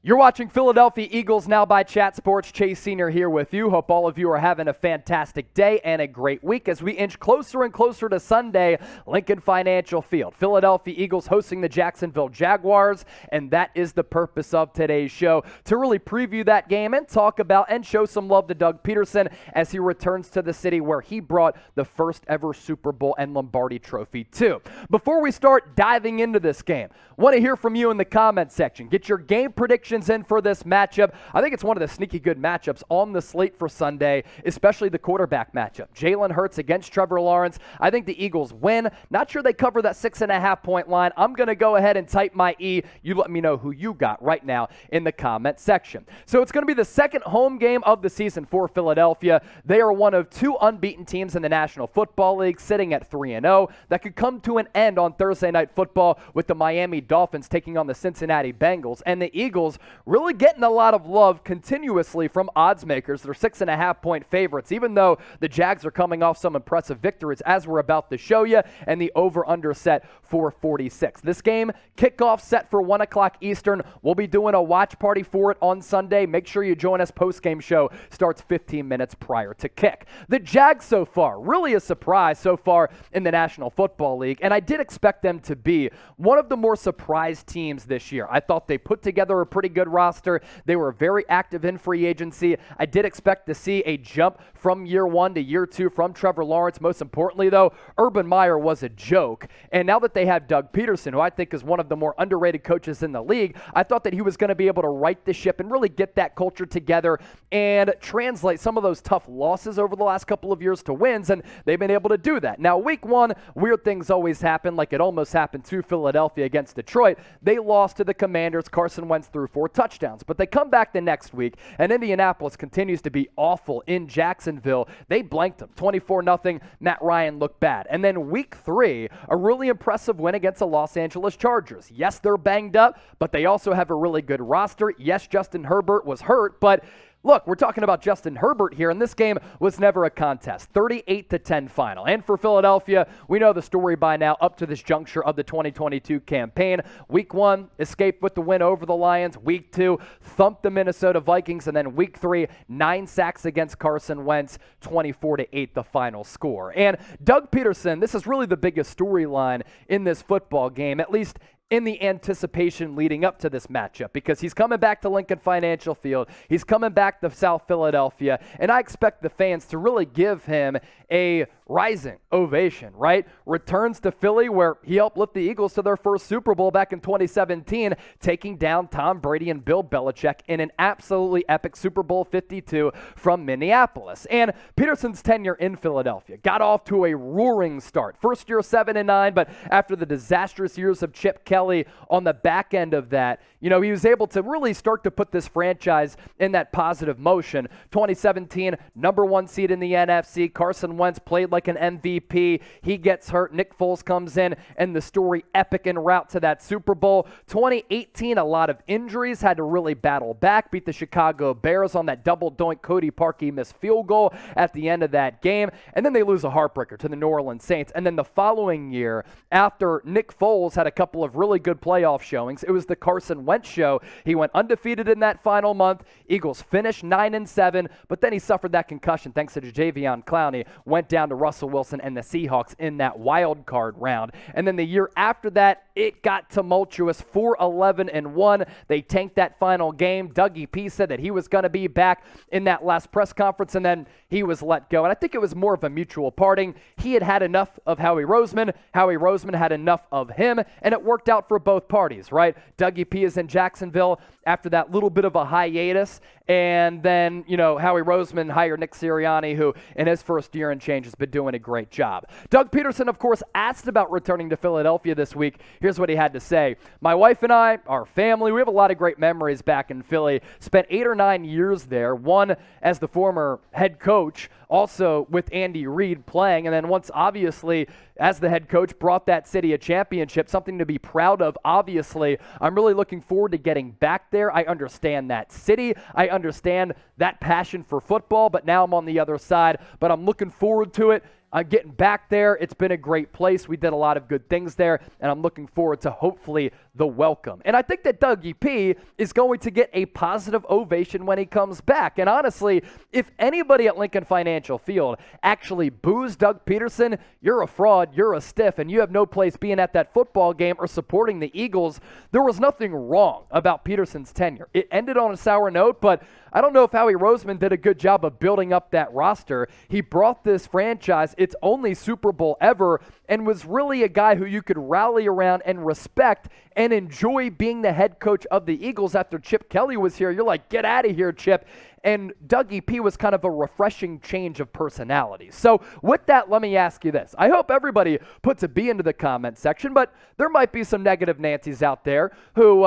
You're watching Philadelphia Eagles Now by Chat Sports. Chase Sr. here with you. Hope all of you are having a fantastic day and a great week as we inch closer and closer to Sunday, Lincoln Financial Field. Philadelphia Eagles hosting the Jacksonville Jaguars, and that is the purpose of today's show, to really preview that game and talk about and show some love to Doug Pederson as he returns to the city where he brought the first ever Super Bowl and Lombardi Trophy to. Before we start diving into this game, want to hear from you in the comment section. Get your game predictions in for this matchup. I think it's one of the sneaky good matchups on the slate for Sunday, especially the quarterback matchup. Jalen Hurts against Trevor Lawrence. I think the Eagles win. Not sure they cover that 6.5 point line. I'm going to go ahead and type my E. You let me know who you got right now in the comment section. So it's going to be the second home game of the season for Philadelphia. They are one of two unbeaten teams in the National Football League, sitting at 3-0. That could come to an end on Thursday Night Football with the Miami Dolphins taking on the Cincinnati Bengals, and the Eagles really getting a lot of love continuously from odds makers. They're 6.5 point favorites, even though the Jags are coming off some impressive victories, as we're about to show you, and the over-under set for 46. This game, kickoff set for 1 o'clock Eastern. We'll be doing a watch party for it on Sunday. Make sure you join us. Post-game show starts 15 minutes prior to kick. The Jags so far, really a surprise so far in the National Football League, and I did expect them to be one of the more surprised teams this year. I thought they put together a pretty good roster. They were very active in free agency. I did expect to see a jump from year one to year two from Trevor Lawrence. Most importantly, though, Urban Meyer was a joke. And now that they have Doug Pederson, who I think is one of the more underrated coaches in the league, I thought that he was going to be able to right the ship and really get that culture together and translate some of those tough losses over the last couple of years to wins, and they've been able to do that. Now, week one, weird things always happen, like it almost happened to Philadelphia against Detroit. They lost to the Commanders. Carson Wentz threw 4 touchdowns, but they come back the next week, and Indianapolis continues to be awful in Jacksonville. They blanked them 24-0. Matt Ryan looked bad. And then week 3, a really impressive win against the Los Angeles Chargers. Yes, they're banged up, but they also have a really good roster. Yes, Justin Herbert was hurt, but look, we're talking about Justin Herbert here, and this game was never a contest. 38-10 final. And for Philadelphia, we know the story by now up to this juncture of the 2022 campaign. Week 1, escaped with the win over the Lions. Week 2, thumped the Minnesota Vikings. And then week 3, 9 sacks against Carson Wentz, 24-8 the final score. And Doug Pederson, this is really the biggest storyline in this football game, at least in the anticipation leading up to this matchup, because he's coming back to Lincoln Financial Field. He's coming back to South Philadelphia, and I expect the fans to really give him a rising ovation, right? Returns to Philly, where he helped lift the Eagles to their first Super Bowl back in 2017, taking down Tom Brady and Bill Belichick in an absolutely epic Super Bowl 52 from Minneapolis. And Pederson's tenure in Philadelphia got off to a roaring start. First year 7-9, but after the disastrous years of Chip Kelly on the back end of that, he was able to really start to put this franchise in that positive motion. 2017, number 1 seed in the NFC. Carson Wentz played like an MVP. He gets hurt. Nick Foles comes in, and the story epic en route to that Super Bowl. 2018, a lot of injuries, had to really battle back, beat the Chicago Bears on that double doink Cody Parkey missed field goal at the end of that game. And then they lose a heartbreaker to the New Orleans Saints. And then the following year, after Nick Foles had a couple of really good playoff showings, it was the Carson Wentz show. He went undefeated in that final month. Eagles finished 9-7, but then he suffered that concussion thanks to Jadeveon Clowney. Went down to Russell Wilson and the Seahawks in that wild card round. And then the year after that, it got tumultuous. 4-11-1. They tanked that final game. Dougie P said that he was going to be back in that last press conference, and then he was let go. And I think it was more of a mutual parting. He had had enough of Howie Roseman. Howie Roseman had enough of him, and it worked out for both parties, right? Dougie P is in Jacksonville after that little bit of a hiatus, and then, Howie Roseman hired Nick Sirianni, who in his first year and change has been doing a great job. Doug Pederson, of course, asked about returning to Philadelphia this week. Here's what he had to say. My wife and I, our family, we have a lot of great memories back in Philly. Spent 8 or 9 years there, one as the former head coach, also with Andy Reid playing, and then once obviously as the head coach brought that city a championship, something to be proud of. Obviously, I'm really looking forward to getting back there. I understand that city. I understand that passion for football, but now I'm on the other side, but I'm looking forward to it. getting back there. It's been a great place. We did a lot of good things there, and I'm looking forward to hopefully the welcome. And I think that Dougie P is going to get a positive ovation when he comes back. And honestly, if anybody at Lincoln Financial Field actually boos Doug Pederson, you're a fraud, you're a stiff, and you have no place being at that football game or supporting the Eagles. There was nothing wrong about Pederson's tenure. It ended on a sour note, but I don't know if Howie Roseman did a good job of building up that roster. He brought this franchise its only Super Bowl ever and was really a guy who you could rally around and respect and enjoy being the head coach of the Eagles after Chip Kelly was here. You're like, get out of here, Chip. And Dougie P was kind of a refreshing change of personality. So with that, let me ask you this. I hope everybody puts a B into the comment section, but there might be some negative Nancy's out there who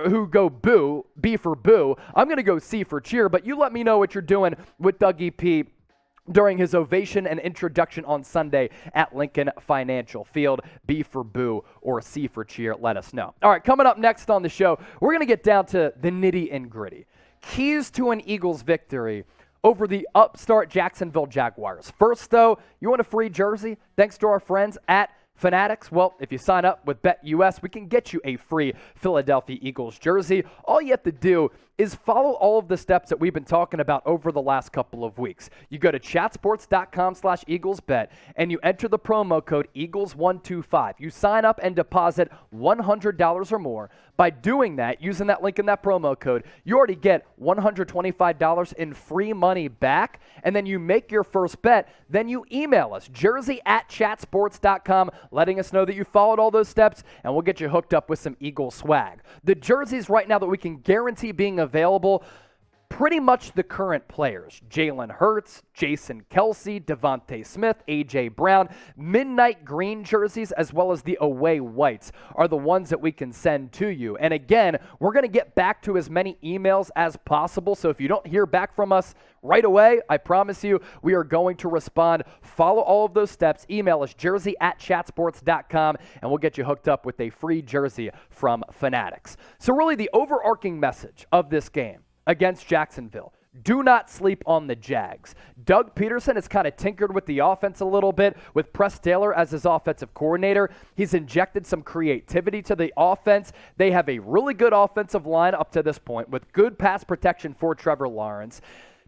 who go boo, B for boo. I'm going to go C for cheer, but you let me know what you're doing with Dougie P during his ovation and introduction on Sunday at Lincoln Financial Field. B for boo or C for cheer, let us know. All right, coming up next on the show, we're going to get down to the nitty and gritty. Keys to an Eagles victory over the upstart Jacksonville Jaguars. First, though, you want a free jersey? Thanks to our friends at Fanatics? Well, if you sign up with BetUS, we can get you a free Philadelphia Eagles jersey. All you have to do is follow all of the steps that we've been talking about over the last couple of weeks. You go to chatsports.com/EaglesBet and you enter the promo code Eagles125. You sign up and deposit $100 or more. By doing that, using that link in that promo code, you already get $125 in free money back, and then you make your first bet. Then you email us, jersey@chatsports.com, letting us know that you followed all those steps, and we'll get you hooked up with some Eagles swag. The jerseys right now that we can guarantee being available, pretty much the current players. Jalen Hurts, Jason Kelce, Devontae Smith, A.J. Brown. Midnight green jerseys as well as the away whites are the ones that we can send to you. And again, we're going to get back to as many emails as possible. So if you don't hear back from us right away, I promise you we are going to respond. Follow all of those steps. Email us, jersey@chatsports.com, and we'll get you hooked up with a free jersey from Fanatics. So really the overarching message of this game against Jacksonville: do not sleep on the Jags. Doug Pederson has kind of tinkered with the offense a little bit with Press Taylor as his offensive coordinator. He's injected some creativity to the offense. They have a really good offensive line up to this point with good pass protection for Trevor Lawrence.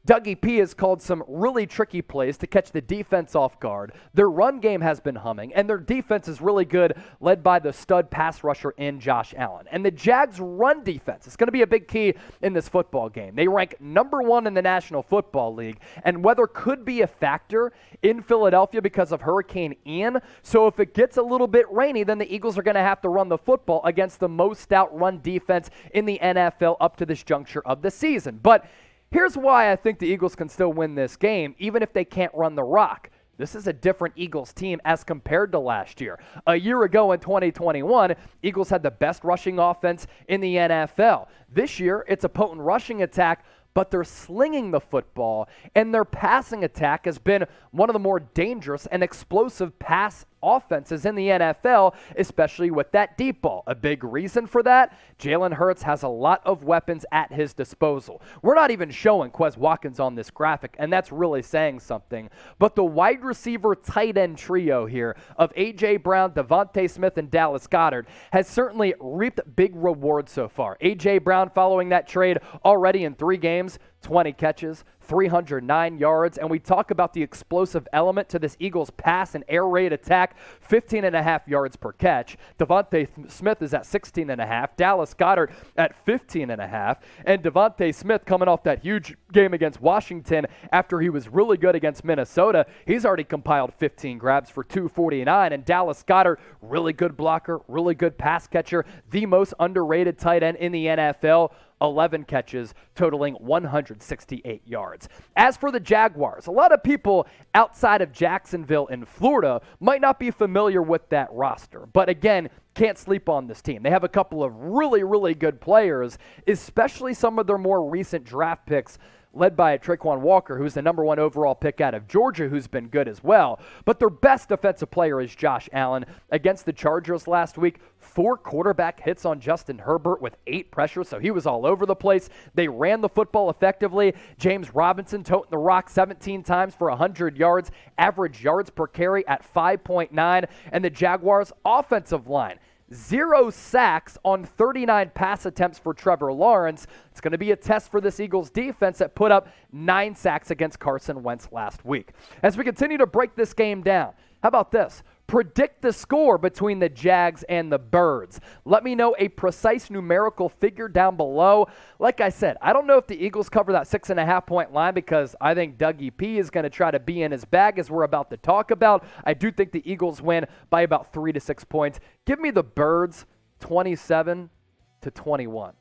Dougie P has called some really tricky plays to catch the defense off guard. Their run game has been humming, and their defense is really good, led by the stud pass rusher in Josh Allen. And the Jags' run defense is going to be a big key in this football game. They rank number 1 in the National Football League, and weather could be a factor in Philadelphia because of Hurricane Ian. So if it gets a little bit rainy, then the Eagles are going to have to run the football against the most stout run defense in the NFL up to this juncture of the season. But here's why I think the Eagles can still win this game, even if they can't run the rock. This is a different Eagles team as compared to last year. A year ago in 2021, Eagles had the best rushing offense in the NFL. This year, it's a potent rushing attack, but they're slinging the football, and their passing attack has been one of the more dangerous and explosive pass offenses in the NFL, especially with that deep ball. A big reason for that, Jalen Hurts has a lot of weapons at his disposal. We're not even showing Quez Watkins on this graphic, and that's really saying something. But the wide receiver tight end trio here of A.J. Brown, Devontae Smith, and Dallas Goedert has certainly reaped big rewards so far. A.J. Brown following that trade already in 3 games, 20 catches, 309 yards, and we talk about the explosive element to this Eagles pass and air raid attack, 15.5 yards per catch. Devontae Smith is at 16.5, Dallas Goedert at 15.5, and Devontae Smith coming off that huge game against Washington after he was really good against Minnesota. He's already compiled 15 grabs for 249, and Dallas Goedert, really good blocker, really good pass catcher, the most underrated tight end in the NFL. 11 catches, totaling 168 yards. As for the Jaguars, a lot of people outside of Jacksonville and Florida might not be familiar with that roster. But again, can't sleep on this team. They have a couple of really, really good players, especially some of their more recent draft picks, led by Traquan Walker, who's the number 1 overall pick out of Georgia, who's been good as well. But their best defensive player is Josh Allen. Against the Chargers last week, 4 quarterback hits on Justin Herbert with 8 pressures, so he was all over the place. They ran the football effectively. James Robinson toting the rock 17 times for 100 yards, average yards per carry at 5.9, and the Jaguars' offensive line, 0 sacks on 39 pass attempts for Trevor Lawrence. It's going to be a test for this Eagles defense that put up 9 sacks against Carson Wentz last week. As we continue to break this game down, how about this? Predict the score between the Jags and the Birds. Let me know a precise numerical figure down below. Like I said, I don't know if the Eagles cover that 6.5-point line because I think Dougie P is going to try to be in his bag, as we're about to talk about. I do think the Eagles win by about 3 to 6 points. Give me the Birds 27-21.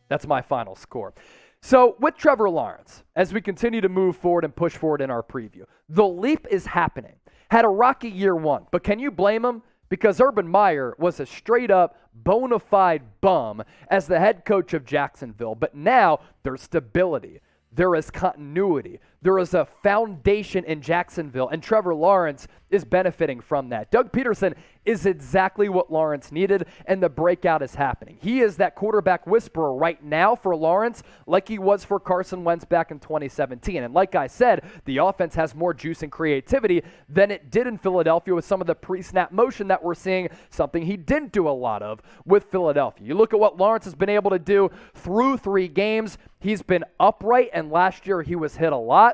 That's my final score. So with Trevor Lawrence, as we continue to move forward and push forward in our preview, the leap is happening. Had a rocky year 1, but can you blame him? Because Urban Meyer was a straight-up bona fide bum as the head coach of Jacksonville. But now there's stability. There is continuity. There is a foundation in Jacksonville, and Trevor Lawrence is benefiting from that. Doug Pederson is exactly what Lawrence needed, and the breakout is happening. He is that quarterback whisperer right now for Lawrence, like he was for Carson Wentz back in 2017. And like I said, the offense has more juice and creativity than it did in Philadelphia with some of the pre-snap motion that we're seeing, something he didn't do a lot of with Philadelphia. You look at what Lawrence has been able to do through 3 games. He's been upright, and last year he was hit a lot.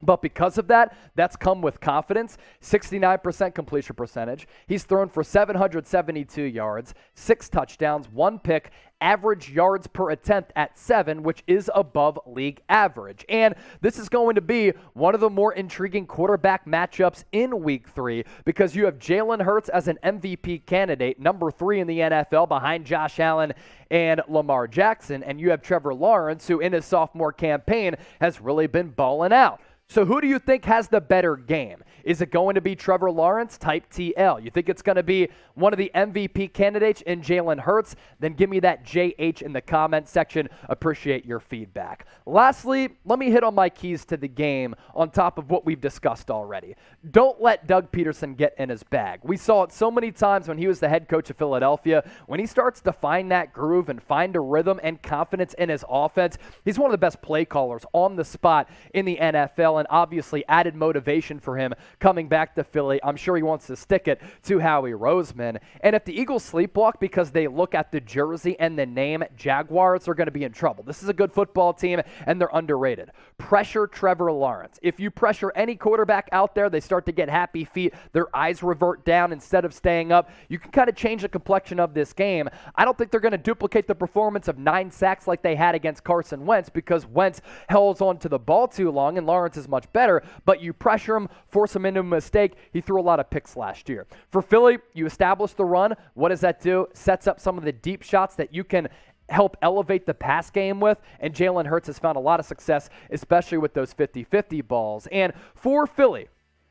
But because of that, that's come with confidence. 69% completion percentage. He's thrown for 772 yards, 6 touchdowns, 1 pick, average yards per attempt at 7, which is above league average. And this is going to be one of the more intriguing quarterback matchups in Week 3 because you have Jalen Hurts as an MVP candidate, number 3 in the NFL behind Josh Allen and Lamar Jackson, and you have Trevor Lawrence, who in his sophomore campaign has really been balling out. So who do you think has the better game? Is it going to be Trevor Lawrence? Type TL. You think it's going to be one of the MVP candidates in Jalen Hurts? Then give me that JH in the comment section. Appreciate your feedback. Lastly, let me hit on my keys to the game on top of what we've discussed already. Don't let Doug Pederson get in his bag. We saw it so many times when he was the head coach of Philadelphia. When he starts to find that groove and find a rhythm and confidence in his offense, he's one of the best play callers on the spot in the NFL, and obviously added motivation for him coming back to Philly. I'm sure he wants to stick it to Howie Roseman. And if the Eagles sleepwalk because they look at the jersey and the name Jaguars, are going to be in trouble. This is a good football team, and they're underrated. Pressure Trevor Lawrence. If you pressure any quarterback out there, they start to get happy feet. Their eyes revert down instead of staying up. You can kind of change the complexion of this game. I don't think they're going to duplicate the performance of 9 sacks like they had against Carson Wentz because Wentz holds on to the ball too long, and Lawrence is much better, but you pressure him, force him into a mistake. He threw a lot of picks last year. For Philly, you establish the run. What does that do? Sets up some of the deep shots that you can help elevate the pass game with, and Jalen Hurts has found a lot of success, especially with those 50-50 balls. And for Philly,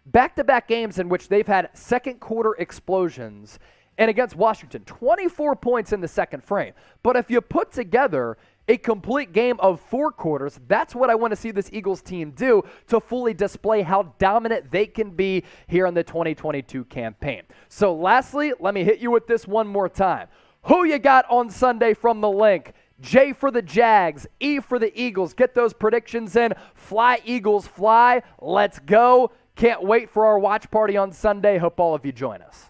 back-to-back games in which they've had second quarter explosions, and against Washington, 24 points in the second frame. But if you put together a complete game of 4 quarters, that's what I want to see this Eagles team do to fully display how dominant they can be here in the 2022 campaign. So lastly, let me hit you with this one more time. Who you got on Sunday from the link? J for the Jags, E for the Eagles. Get those predictions in. Fly, Eagles, fly. Let's go. Can't wait for our watch party on Sunday. Hope all of you join us.